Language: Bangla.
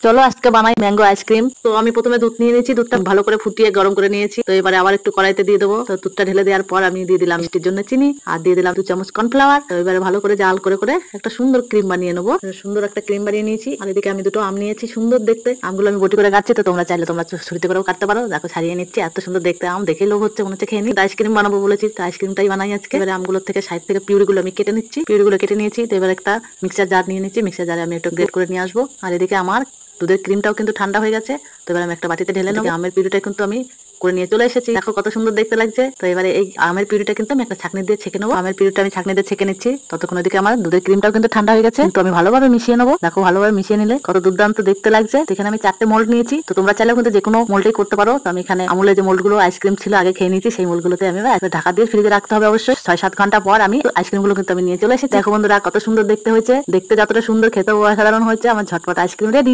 চলো আজকে বানাই ম্যাঙ্গো আইসক্রিম। তো আমি প্রথমে দুধ নিয়ে নিয়েছি, দুধটা ভালো করে ফুটিয়ে গরম করে নিয়েছি। তো এবারে আবার একটু কড়াইতে দিয়ে দেবো। তো দুধটা ঢেলে দেওয়ার পর আমি দিয়ে দিলাম মিষ্টির জন্য চিনি, আর দিয়ে দিলাম 2 চামচ কর্নফ্লাওয়ার। তো এবারে ভালো করে জাল করে করে একটা সুন্দর ক্রিম বানিয়ে নেবো। সুন্দর একটা ক্রিম বানিয়ে নিয়েছি। আর এদিকে আমি দুটো আম নিয়েছি, সুন্দর দেখতে আমগুলো আমি বটি করে কাটছি। তো তোমরা চাইলে তোমরা ছুরিতে করেও কাটতে পারো। দেখো ছাড়িয়ে নিচ্ছি, এত সুন্দর দেখতে আম, দেখেই লোভ হচ্ছে, মনে হচ্ছে খেয়ে নি। আইসক্রিম বানাবো বলেছি, তো আইসক্রিমটাই বানাই আজকে। এবারে আমগুলোর থেকে সাইড থেকে পিউরিগুলো আমি কেটে নিচ্ছি, পিউরিগুলো কেটে নিয়েছি। তো এবার একটা মিক্সার জার নিয়ে নিচ্ছি, মিক্সার জারে আমি একটু গ্রেট করে নিয়ে আসবো। আর এদিকে আমার দুধের ক্রিমটাও কিন্তু ঠান্ডা হয়ে গেছে। তো এবার আমি একটা বাটিতে ঢেলে নেবো। আমের পিউরিটা কিন্তু আমি করে নিয়ে চলে এসেছি, দেখো কত সুন্দর দেখতে লাগছে। তো এবারে এই আমের পিউরিটা কিন্তু আমি একটা ছাঁকনি দিয়ে ছেঁকে নেবো। আমের পিউরিটা আমি ছাঁকনি দিয়ে ছেঁকে নিচ্ছি। ততক্ষণ ওদিকে আমার দুধের ক্রিমটাও কিন্তু ঠান্ডা হয়ে গেছে। তো আমি ভালোভাবে মিশিয়ে নেবো। দেখো ভালোভাবে মিশিয়ে নিলে কত দুর্দান্ত দেখতে লাগছে। এখানে আমি 4টে মোল্ড নিয়েছি। তো তোমরা চাইলে কিন্তু যে কোনো মোল্ডেই করতে পারো। তো আমি এখানে আমুলের যে মোল্ড গুলো আইসক্রিম ছিল আগে খেয়ে নিয়েছি, সেই মোল্ড গুলোতে আমি ঢাকা দিয়ে ফ্রিজে রাখতে হবে অবশ্যই। 6-7 ঘন্টা পর আমি আইসক্রিম গুলো কিন্তু আমি নিয়ে চলে এসেছি। দেখো বন্ধুরা কত সুন্দর দেখতে হয়েছে, দেখতে যতটা সুন্দর খেতেও অসাধারণ হয়েছে। আমার ঝটপট আইসক্রিম রেডি।